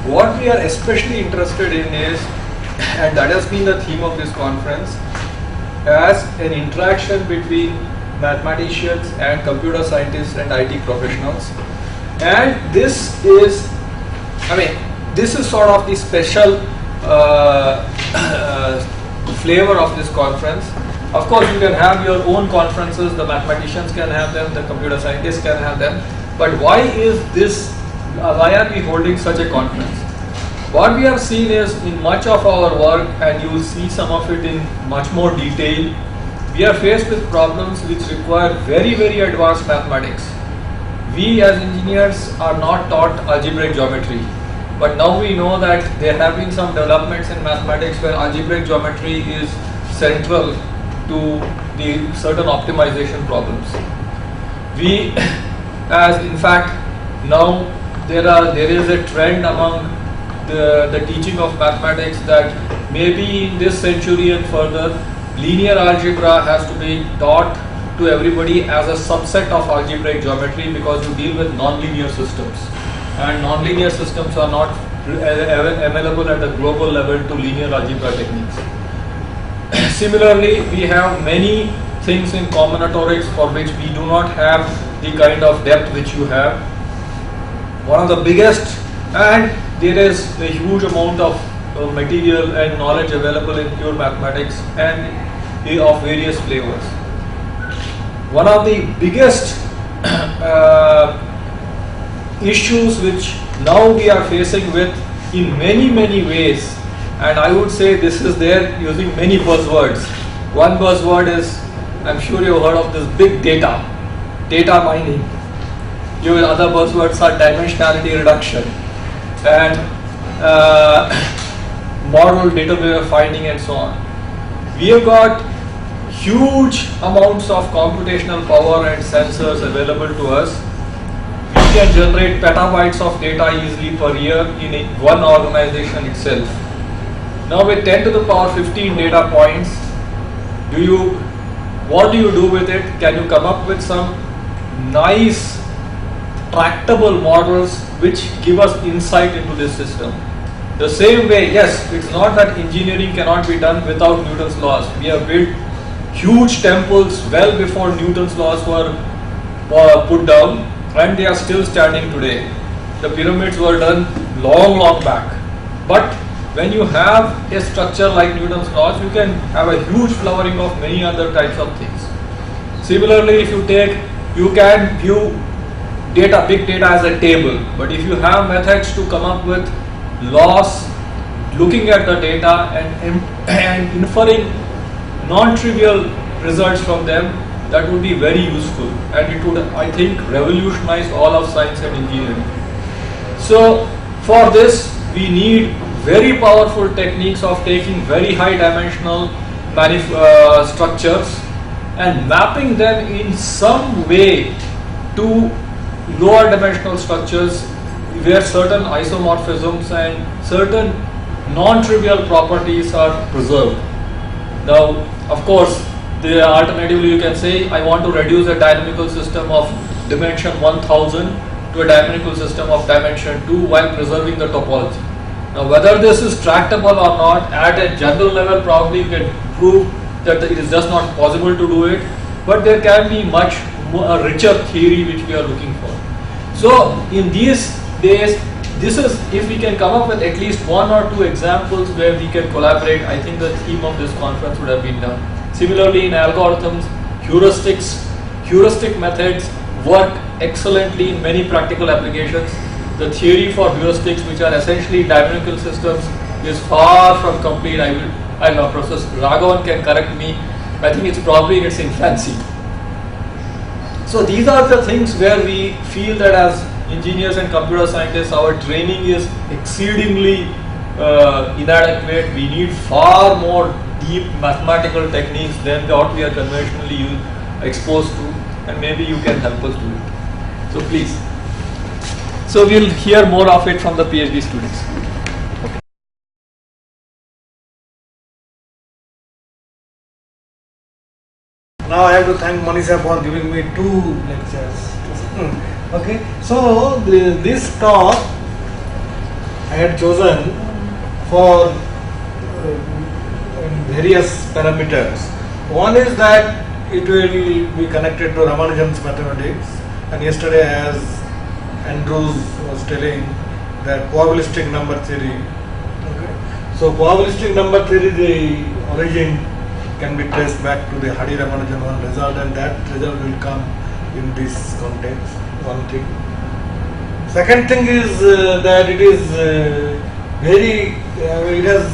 what we are especially interested in is, and that has been the theme of this conference, as an interaction between mathematicians and computer scientists and IT professionals. And this is, this is sort of the special flavor of this conference. Of course, you can have your own conferences, the mathematicians can have them, the computer scientists can have them. But why is this, why are we holding such a conference? What we have seen is, in much of our work, and you will see some of it in much more detail, we are faced with problems which require very, very advanced mathematics. We as engineers are not taught algebraic geometry, but now we know that there have been some developments in mathematics where algebraic geometry is central to the certain optimization problems. We, as in fact, now there is a trend among the teaching of mathematics that maybe in this century and further, linear algebra has to be taught to everybody as a subset of algebraic geometry, because you deal with nonlinear systems, and nonlinear systems are not available at the global level to linear algebra techniques. Similarly, we have many things in combinatorics for which we do not have the kind of depth which you have. One of the biggest, and there is a huge amount of material and knowledge available in pure mathematics and of various flavors. One of the biggest issues which now we are facing with in many, many ways, and I would say this is there using many buzzwords. One buzzword is, I'm sure you've heard of this, big data, data mining. Your other buzzwords are dimensionality reduction and model data finding and so on. We have got huge amounts of computational power and sensors available to us. We can generate petabytes of data easily per year in one organization itself. Now with 10 to the power 15 data points, what do you do with it? Can you come up with some nice tractable models which give us insight into this system? The same way, yes, it's not that engineering cannot be done without Newton's laws. We have built huge temples well before Newton's laws were put down, and they are still standing today. The pyramids were done long, long back. But when you have a structure like Newton's laws, you can have a huge flowering of many other types of things. Similarly, if you can view data, big data as a table, but if you have methods to come up with laws, looking at the data and inferring non-trivial results from them, that would be very useful, and it would, I think, revolutionize all of science and engineering. So for this, we need very powerful techniques of taking very high dimensional structures and mapping them in some way to lower dimensional structures where certain isomorphisms and certain non-trivial properties are preserved. Now, of course, alternatively you can say, I want to reduce a dynamical system of dimension 1000 to a dynamical system of dimension 2 while preserving the topology. Now, whether this is tractable or not, at a general level probably you can prove that it is just not possible to do it, but there can be much more, richer theory which we are looking for. So in these days, this is, if we can come up with at least one or two examples where we can collaborate, I think the theme of this conference would have been done. Similarly, in algorithms, heuristic methods work excellently in many practical applications. The theory for heuristics, which are essentially dynamical systems, is far from complete. I know Professor Raghavan can correct me. I think it's probably in its infancy. So these are the things where we feel that as engineers and computer scientists, our training is exceedingly inadequate. We need far more deep mathematical techniques than what we are conventionally exposed to, and maybe you can help us do it. So please. So we'll hear more of it from the PhD students. Now I have to thank Manisha for giving me 2 lectures. Okay, so this talk I had chosen for various parameters. One is that it will be connected to Ramanujan's mathematics, and yesterday, as Andrews was telling, that probabilistic number theory. Okay. So probabilistic number theory, the origin can be traced back to the Hardy Ramanujan one result, and that result will come in this context. One thing. Second thing is that it is it has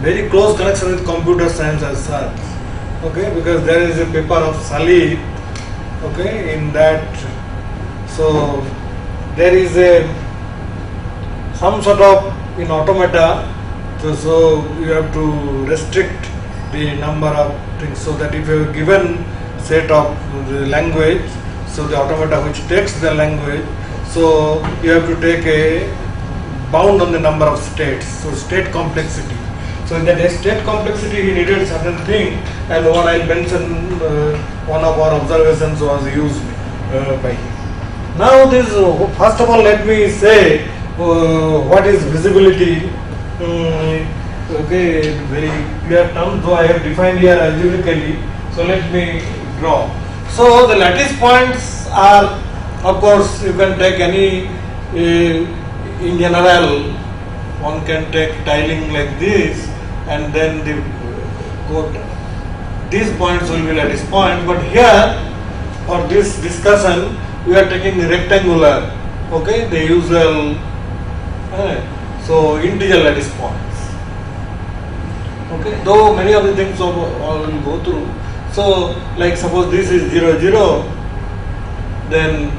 very close connection with computer science as such. Okay, because there is a paper of Salih, okay, in that. So there is some sort of in automata. So you have to restrict the number of things, so that if you have given set of the language, so the automata which takes the language, so you have to take a bound on the number of states, so state complexity. So in that state complexity he needed certain thing, and what I mentioned, one of our observations was used by him. Now this, first of all let me say what is visibility. Okay, very clear term, though I have defined here algebraically. So let me draw. So the lattice points are, of course, you can take any, in general, one can take tiling like this, and then these points will be lattice point. But here, for this discussion, we are taking the rectangular, okay, the usual, so integer lattice points. Okay, though many of the things all will go through. So, like suppose this is 0, 0, then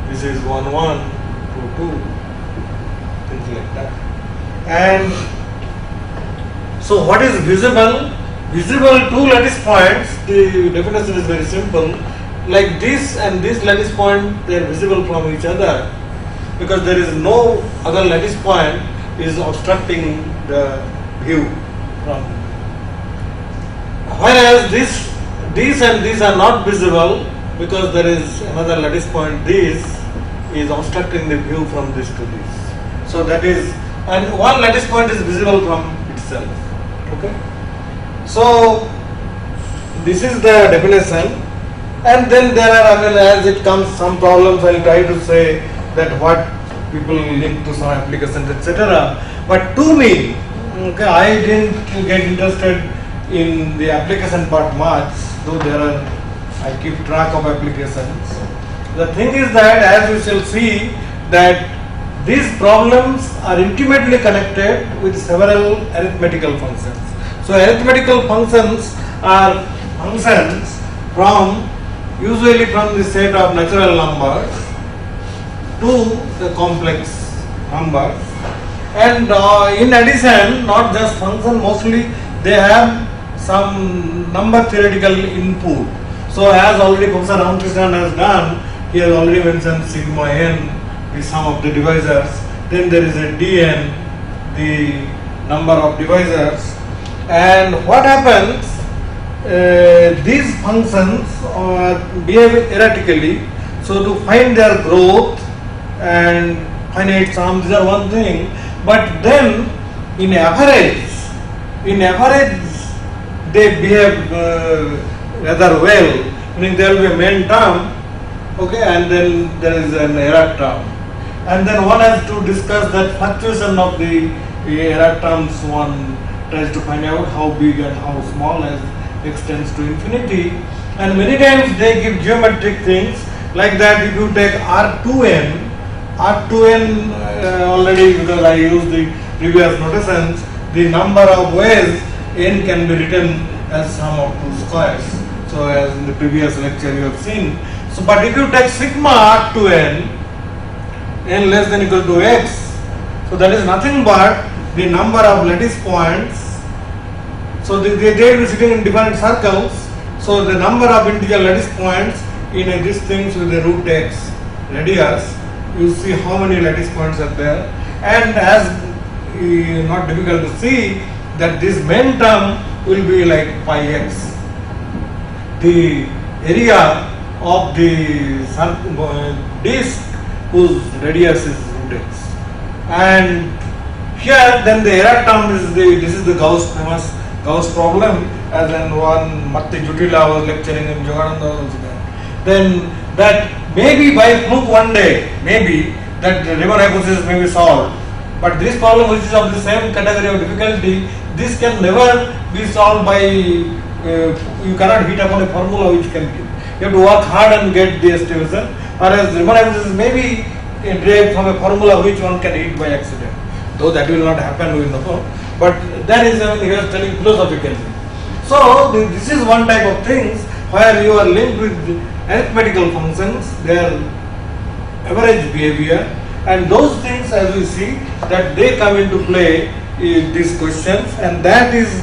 this is 1, 1, 2, 2, things like that. And so, what is visible? Visible two lattice points, the definition is very simple. Like this and this lattice point, they are visible from each other, because there is no other lattice point is obstructing the view from. Whereas these and these are not visible, because there is another lattice point, this is obstructing the view from this to this. So that is, and one lattice point is visible from itself. Okay. So this is the definition, and then there are, as it comes some problems, I will try to say that what people link to some applications, etc. But to me, okay, I didn't get interested in the application part much, though I keep track of applications. The thing is that, as we shall see, that these problems are intimately connected with several arithmetical functions. So arithmetical functions are functions usually from the set of natural numbers to the complex numbers. And in addition, not just function, mostly they have some number theoretical input. So as already Professor Ramakrishnan has done, he has already mentioned sigma n is sum of the divisors. Then there is a dn, the number of divisors. And what happens, these functions behave erratically. So to find their growth and finite sum, these are one thing. But then in average they behave rather well, meaning there will be a main term, okay, and then there is an error term. And then one has to discuss that fluctuation of the error terms. One tries to find out how big and how small as x tends to infinity. And many times they give geometric things like that. If you take R2n already, because I used the previous notations, the number of ways n can be written as sum of two squares. So as in the previous lecture you have seen. So but if you take sigma R2n, n less than equal to x, so that is nothing but the number of lattice points. So they will be sitting in different circles. So the number of integer lattice points in these things with the root x radius, you see how many lattice points are there. And as not difficult to see, that this main term will be like pi x. The area of the disk whose radius is takes. And here then the error term is this is the Gauss problem, as in one Matti Jutila was lecturing in Jogananda. Then that maybe by fluke one day, maybe that the Riemann hypothesis may be solved. But this problem, which is of the same category of difficulty, this can never be solved by, you cannot hit upon a formula which can give. You have to work hard and get the estimation, whereas Riemann hypothesis may be derived from a formula which one can hit by accident. Though that will not happen, we know. But that is, he was telling philosophically. So, this is one type of things where you are linked with arithmetical functions, their average behavior, and those things, as we see, that they come into play in these questions, and that is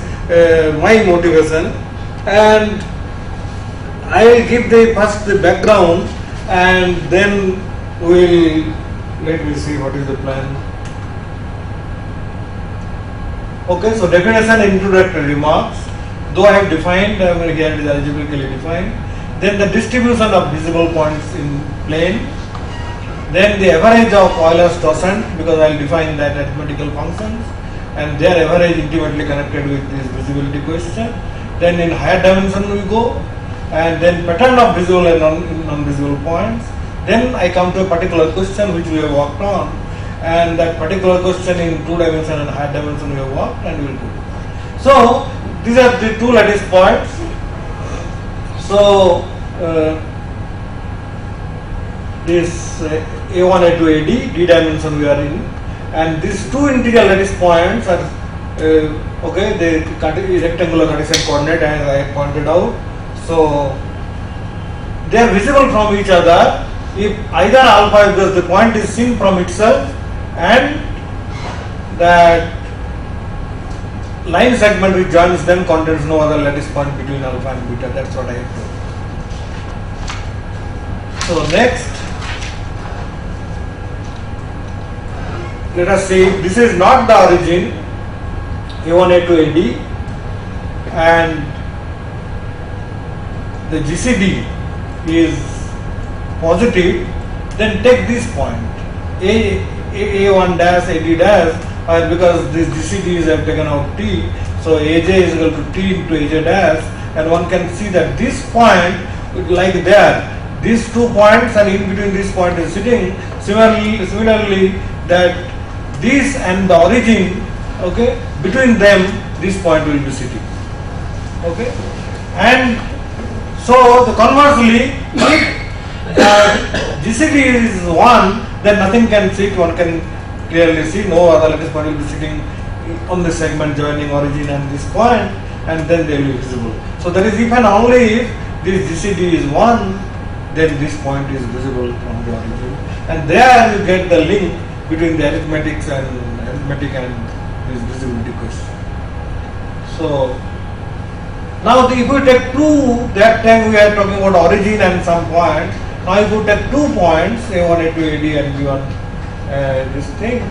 my motivation. And I will give first the background, and then let me see what is the plan. Okay, so definition and introductory remarks. Though I have defined, here it is algebraically defined. Then the distribution of visible points in plane. Then the average of Euler's tangent, because I will define that arithmetical functions and their average intimately connected with this visibility question. Then in higher dimension we go, and then pattern of visible and non-visible points. Then I come to a particular question which we have worked on, and that particular question in 2 dimension and higher dimension we have worked, and we will do. So these are the 2 lattice points. So this A1, A2, AD, D dimension we are in, and these 2 integral lattice points are okay, the rectangular Cartesian coordinate as I have pointed out. So they are visible from each other if either alpha, because the point is seen from itself, and that line segment which joins them contains no other lattice point between alpha and beta. That's what I have told. So next, let us see, this is not the origin, A1, A2, AD, and the GCD is positive, then take this point, A1 dash, AD dash, because this GCD is I have taken out T, so AJ is equal to T into AJ dash, and one can see that this point, like there, these 2 points and in between this point is sitting. Similarly, that this and the origin, okay, between them this point will be sitting, okay, and so the conversely, if GCD is 1, then nothing can sit, one can clearly see no other lattice point will be sitting on the segment joining origin and this point, and then they will be visible. So that is if and only if this GCD is 1, then this point is visible from the origin, and there you get the link between the arithmetic and this visibility question. So now if we take 2, that time we are talking about origin and some point. Now if we take 2 points, A1, A2, AD and B1, this thing,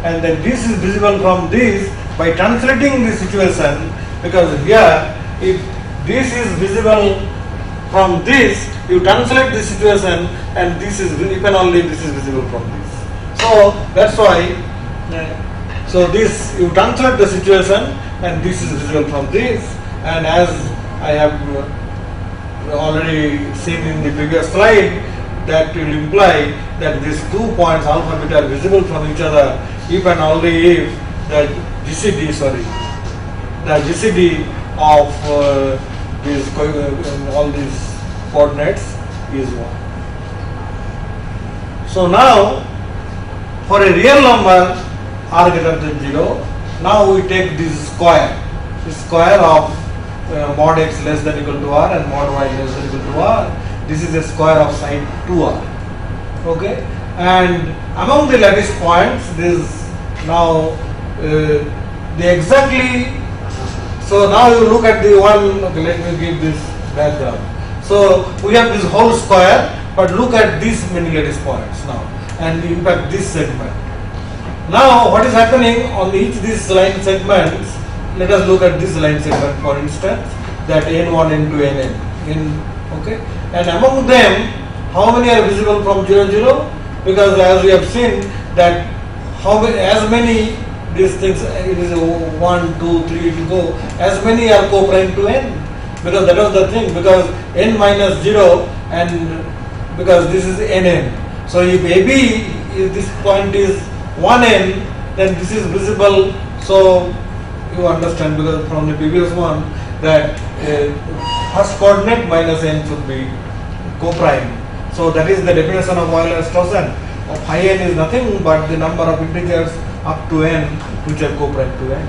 and then this is visible from this by translating the situation, because here if this is visible from this, you translate the situation, and this is, if and only this is visible from this. So that's why, so this, you translate the situation, and this is visible from this, and as I have already seen in the previous slide, that will imply that these 2 points alpha beta are visible from each other if and only if the GCD, the GCD of all these coordinates is 1. So now for a real number r greater than 0, now we take this square, the square of mod x less than equal to r and mod y less than equal to r. This is the square of sine 2r. Okay, and among the lattice points, this now the exactly. So now you look at the one. Okay, let me give this background. So we have this whole square, but look at these many lattice points now, and in fact this segment. Now what is happening on each these line segments? Let us look at this line segment, for instance, that n1, n2, nn. Okay, and among them, how many are visible from 0, 0? Because as we have seen that how many, as many these things, it is 1, 2, 3 to go, as many are co-prime to n, because that was the thing, because n minus 0 and because this is nn. So if AB, if this point is 1n, then this is visible. So you understand, because from the previous one, that first coordinate minus n should be co-prime. So that is the definition of Euler-Rosen. Phi n is nothing but the number of integers up to n which are co-prime to n.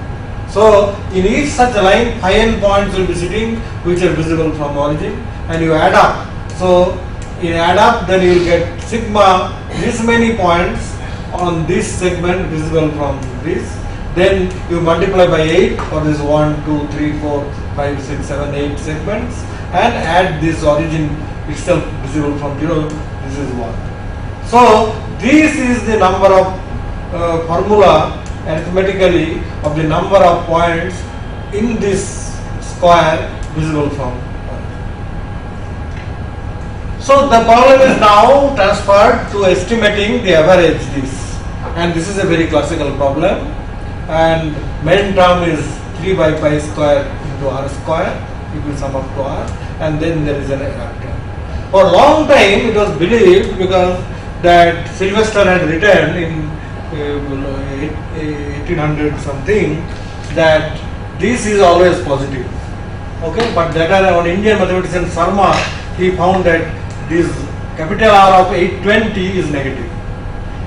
So in each such line, phi n points will be sitting which are visible from origin, and you add up. So in add up, then you will get sigma this many points on this segment visible from this. Then you multiply by 8 for this 1, 2, 3, 4, 5, 6, 7, 8 segments, and add this origin itself visible from 0. This is 1. So this is the number of formula arithmetically of the number of points in this square visible from 1. So the problem is now transferred to estimating the average this, and this is a very classical problem, and main term is 3 by pi square into r square, it will sum up to r, and then there is an error term. For a long time it was believed, because that Sylvester had written in 1800 something, that this is always positive. Okay, but that one Indian mathematician Sharma, he found that this capital R of 820 is negative.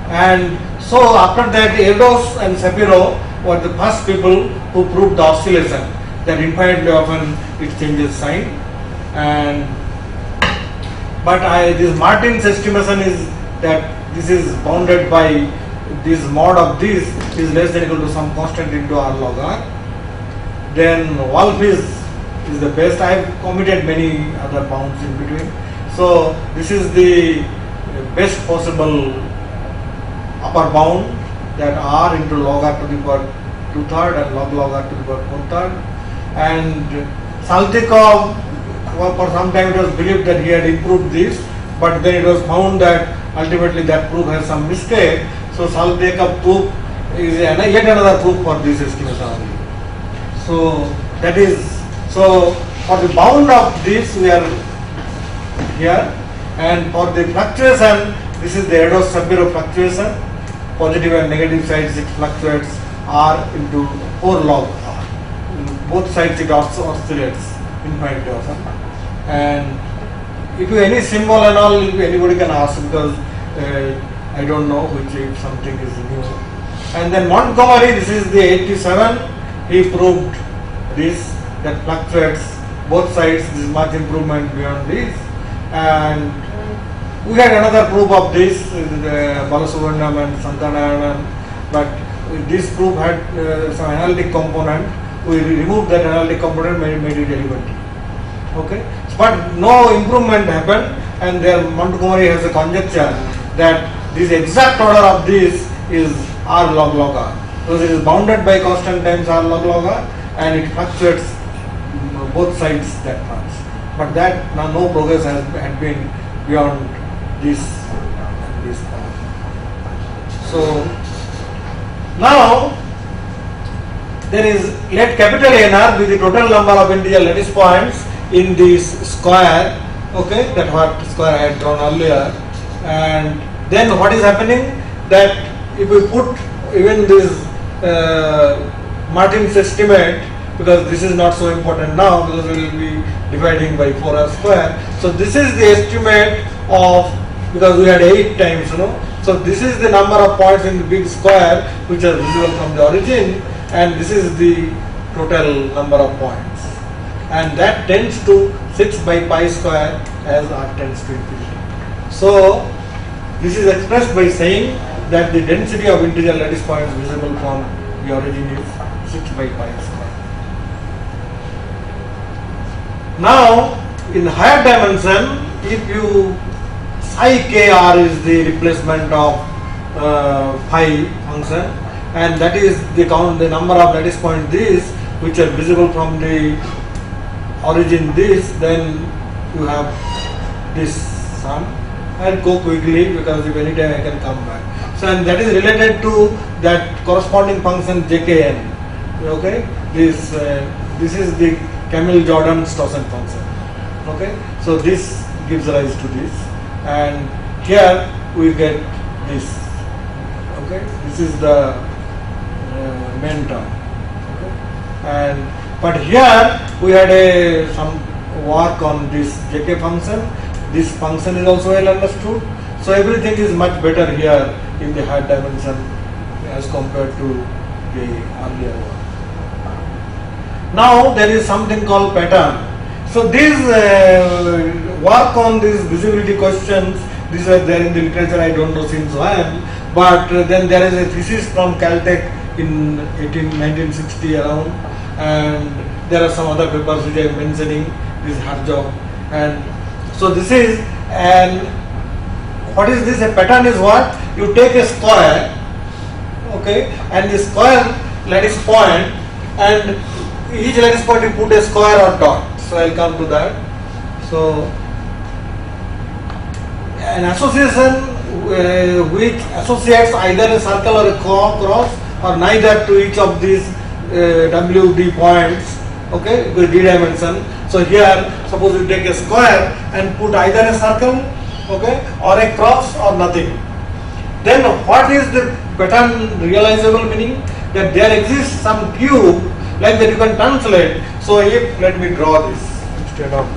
And so after that, Eros and Shapiro were the first people who proved the oscillation, that infinitely often it changes sign. And but this Martin's estimation is that this is bounded by this mod of this is less than equal to some constant into r log r. Then Wolf is the best. I have omitted many other bounds in between. So this is the best possible upper bound, that r into log r to the power 2/3 and log r to the power 1/4. And Saltykov, for some time it was believed that he had improved this, but then it was found that ultimately that proof has some mistake. So Saltykov proof is yet another proof for this estimation only. So that is, so for the bound of this we are here, and for the fluctuation, this is the Eros-Shapiro fluctuation, positive and negative sides it fluctuates r into 4 log r. Both sides it also oscillates infinitely often. And if you any symbol and all, anybody can ask, because I don't know which, if something is new. And then Montgomery, this is the 87, he proved this, that fluctuates both sides, this is much improvement beyond this. And we had another proof of this, Balasubramanian and Santanayanan, but this proof had some analytic component. We removed that analytic component, made it elementary. Okay, but no improvement happened, and there Montgomery has a conjecture that this exact order of this is r log r, because it is bounded by constant times r log r, and it fluctuates both sides that much. But that now no progress had been beyond this and this point. So now there is, let capital NR be the total number of integer lattice points in this square. Okay, that what square I had drawn earlier. And then what is happening, that if we put even this Martin's estimate, because this is not so important now, because we will be dividing by 4r square. So this is the estimate of, because we had 8 times, so this is the number of points in the big square which are visible from the origin, and this is the total number of points, and that tends to 6 by pi square as r tends to infinity. So this is expressed by saying that the density of integer lattice points visible from the origin is 6 by pi square. Now in higher dimension, if you psi kr is the replacement of phi function, and that is the number of lattice points this which are visible from the origin this, then you have this sum. I'll go quickly because if any time I can come back. So and that is related to that corresponding function jkn. Okay, this is the Camille-Jordan-Staussen function. Okay, so this gives rise to this, and here we get this. Okay, this is the main term. Okay, and but here we had some work on this jk function. This function is also well understood. So everything is much better here in the higher dimension as compared to the earlier one. Now there is something called pattern. So this work on these visibility questions, these are there in the literature, I don't know since when, but then there is a thesis from Caltech in 1960 around, and there are some other papers which I am mentioning, this Harjov, and so this is, and what is this? A pattern is what? You take a square, okay, and the square lattice point, and each lattice point you put a square or dot. So I'll come to that. So an association which associates either a circle or a cross or neither to each of these WD points, okay, with D dimension. So here suppose you take a square and put either a circle, okay, or a cross or nothing. Then what is the pattern realizable, meaning that there exists some cube like that you can translate. So if, let me draw this instead of,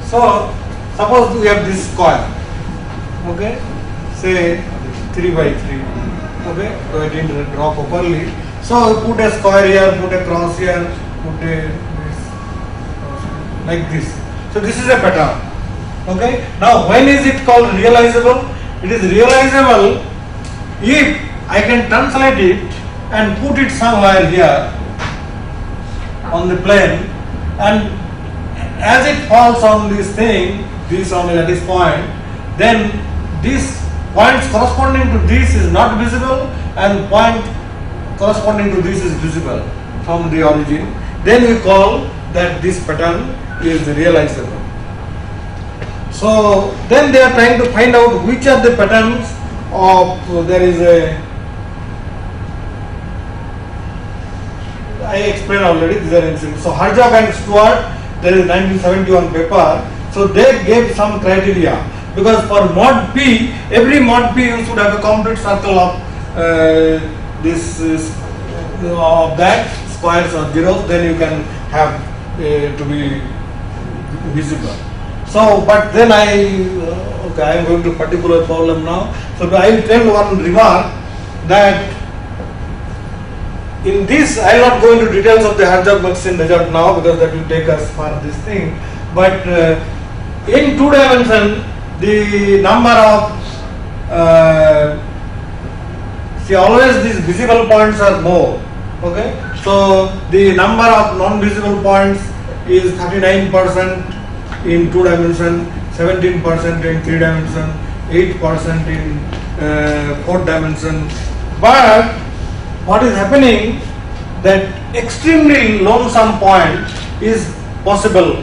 so suppose we have this square, okay, say 3 by 3, okay, so I didn't draw properly. So put a square here, put a cross here, put a this, like this. So this is a pattern, okay. Now when is it called realizable? It is realizable if I can translate it and put it somewhere here on the plane, and as it falls on this thing, this on the lattice point, then this points corresponding to this is not visible and point corresponding to this is visible from the origin. Then we call that this pattern is realizable. So then they are trying to find out which are the patterns of, so there is a, I explained already, these are in, so Harjov and Stewart, there is 1971 paper, so they gave some criteria, because for mod P, every mod P you should have a complete circle of this of that squares or zeros, then you can have to be visible. So, but then okay, I am going to particular problem now. So I will tell one remark that in this, I will not go into details of the Harjov-Maxine result now because that will take us for this thing. But in 2 dimension, the number of see, always these visible points are more. Okay, so the number of non-visible points is 39% in 2 dimension, 17% in 3 dimension, 8% in 4 dimension. But what is happening, that extremely lonesome point is possible,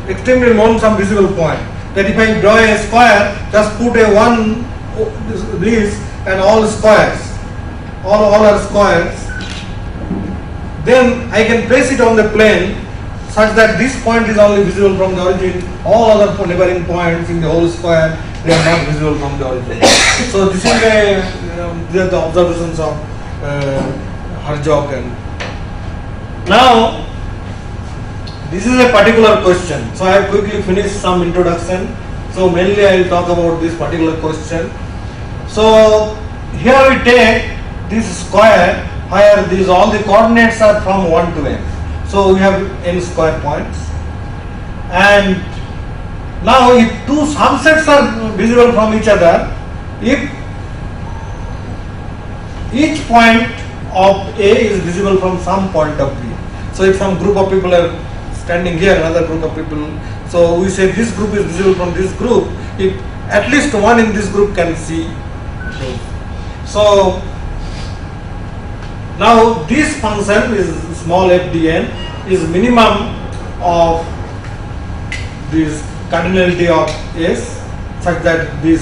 extremely lonesome visible point. That if I draw a square, just put a one this and all squares, all are squares, then I can place it on the plane such that this point is only visible from the origin, all other neighboring points in the whole square, they are not visible from the origin. So this is these are the observations of Harjov. And now this is a particular question, so I have quickly finished some introduction. So mainly I will talk about this particular question. So here we take this square where these all the coordinates are from 1 to n. So we have n square points, and now if 2 subsets are visible from each other, if each point of A is visible from some point of B. So if some group of people are standing here, another group of people, so we say this group is visible from this group. If at least one in this group can see those. So now this function is small fdn is minimum of this cardinality of S such that this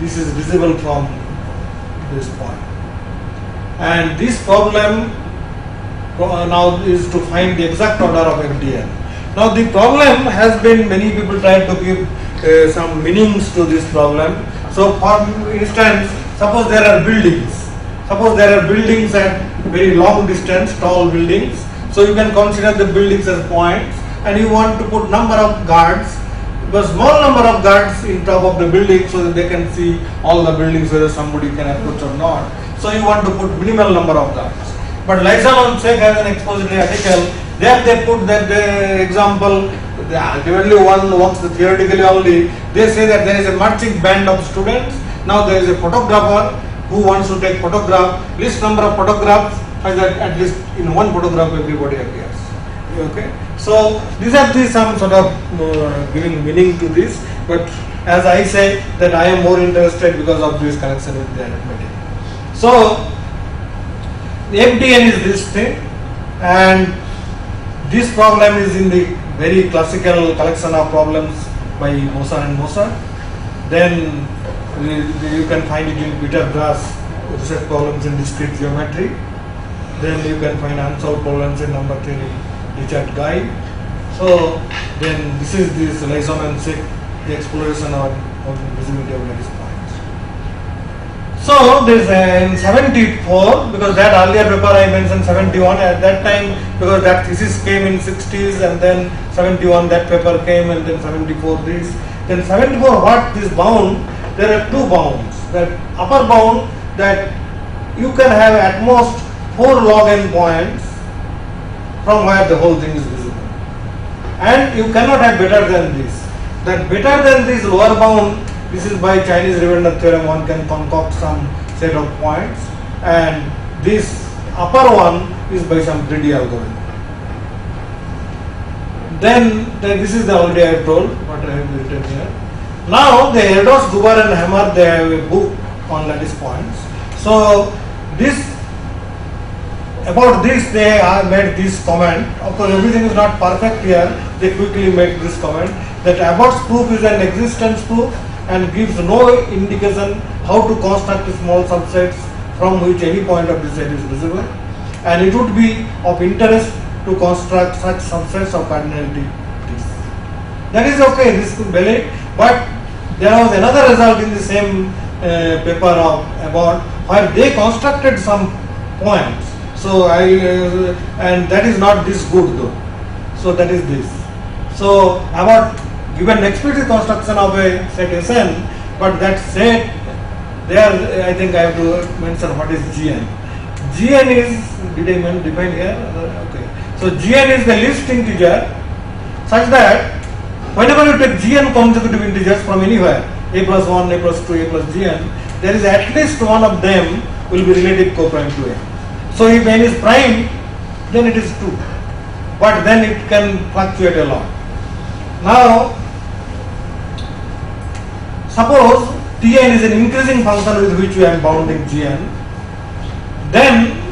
is visible from this point. And this problem now is to find the exact order of fdn. Now the problem has been, many people try to give some meanings to this problem. So for instance, suppose there are buildings. Suppose there are buildings at very long distance, tall buildings. So you can consider the buildings as points, and you want to put number of guards, a small number of guards in top of the building so that they can see all the buildings whether somebody can approach or not. So you want to put minimal number of guards. But Liza on Sek has an expository article. There they put that the example, ultimately one works theoretically only. They say that there is a marching band of students. Now there is a photographer who wants to take photograph. List number of photographs, such that at least in one photograph everybody appears. Okay. So these are some sort of giving meaning to this. But as I say that I am more interested because of this connection with the arithmetic. So the FDN is this thing, and this problem is in the very classical collection of problems by Moser and Moser. Then you can find it in Peter Grass research problems in discrete geometry. Then you can find unsolved problems in number theory, Richard Guy. So then this is this Liaison and Sek, the exploration of visibility of lattice points. So this in 74, because that earlier paper I mentioned 71 at that time, because that thesis came in 60s, and then 71 that paper came, and then 74 this. Then 74 what this bound? There are two bounds. That upper bound that you can have at most 4 log n points from where the whole thing is visible, and you cannot have better than this. That better than this lower bound, this is by Chinese Riemann theorem, one can concoct some set of points, and this upper one is by some greedy algorithm. Then this is the already I have told what I have written here. Now the Erdos, Gubar and Hammer, they have a book on lattice points. So about this they made this comment. Of course everything is not perfect here. They quickly made this comment that Abbott's proof is an existence proof and gives no indication how to construct small subsets from which any point of the set is visible, and it would be of interest to construct such subsets of cardinality. That is okay, this could valid, but there was another result in the same paper of Abbott where they constructed some points. So and that is not this good though. So that is this. So Abbott given explicit construction of a set Sn, but that set there I think I have to mention what is Gn. Gn is, did I define here? Okay. So Gn is the least integer such that whenever you take Gn consecutive integers from anywhere, a plus 1, a plus 2, a plus Gn, there is at least one of them will be relative coprime to n. So if n is prime, then it is 2, but then it can fluctuate a lot. Now suppose Tn is an increasing function with which we are bounding Gn, then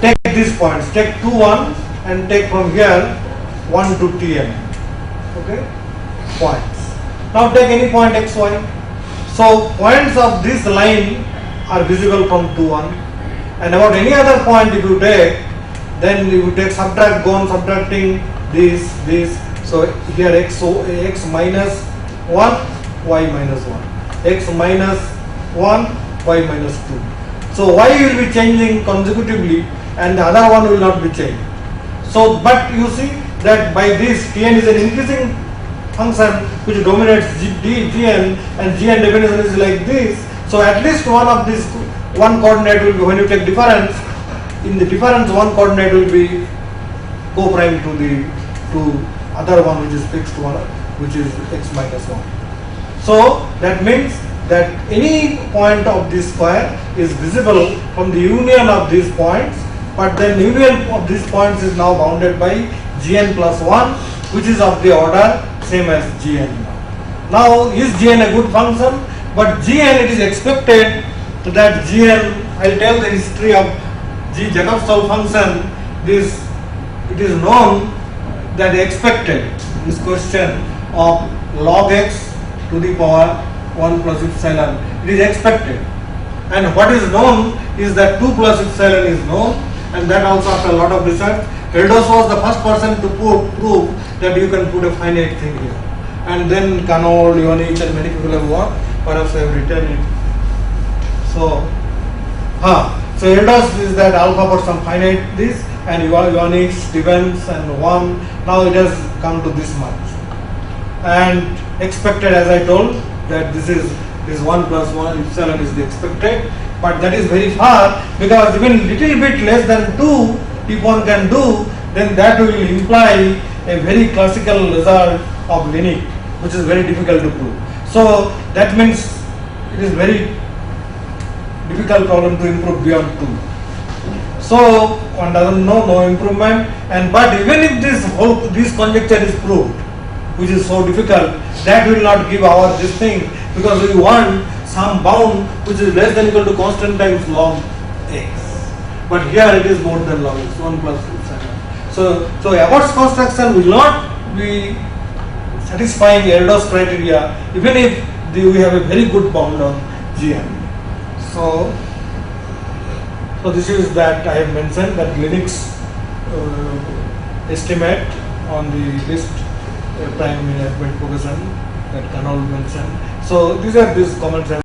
take these points, take 2, 1 and take from here 1 to Tn, okay, points. Now take any point xy. So points of this line are visible from 2, 1, and about any other point if you take, then you take subtract, go on subtracting this. So here x minus 1, y minus 1, x minus 1, y minus 2. So y will be changing consecutively and the other one will not be changed. So but you see that by this Tn is an increasing function which dominates Gn, and Gn definition is like this. So at least one of this one coordinate will be, when you take difference, in the difference one coordinate will be co-prime to other one which is fixed one, which is x minus 1. So that means that any point of this square is visible from the union of these points, but then the union of these points is now bounded by Gn plus 1, which is of the order same as Gn. Now is Gn a good function? But Gn, it is expected that Gn, I'll tell the history of G Jacob-Solve function. This, it is known that expected this question of log x to the power 1 plus epsilon, it is expected. And what is known is that 2 plus epsilon is known, and that also after a lot of research. Erdos was the first person to prove that you can put a finite thing here. And then Canol, Ionich and many people have worked, perhaps have written it. So Erdos is that alpha for some finite this, and Ionich, Stevens and 1, now it has come to this much. And expected, as I told, that this 1 plus 1 epsilon is the expected, but that is very far, because even little bit less than 2 if one can do, then that will imply a very classical result of linear, which is very difficult to prove. So that means it is very difficult problem to improve beyond 2. So one doesn't know, no improvement, and but even if this conjecture is proved, which is so difficult, that will not give our this thing, because we want some bound which is less than equal to constant times log x. But here it is more than log x, 1 plus epsilon. So Abbott's construction will not be satisfying Erdos criteria even if we have a very good bound on Gn. So this is that I have mentioned that Linux estimate on the list prime minimum progression that Canol mentioned. So these are these comments.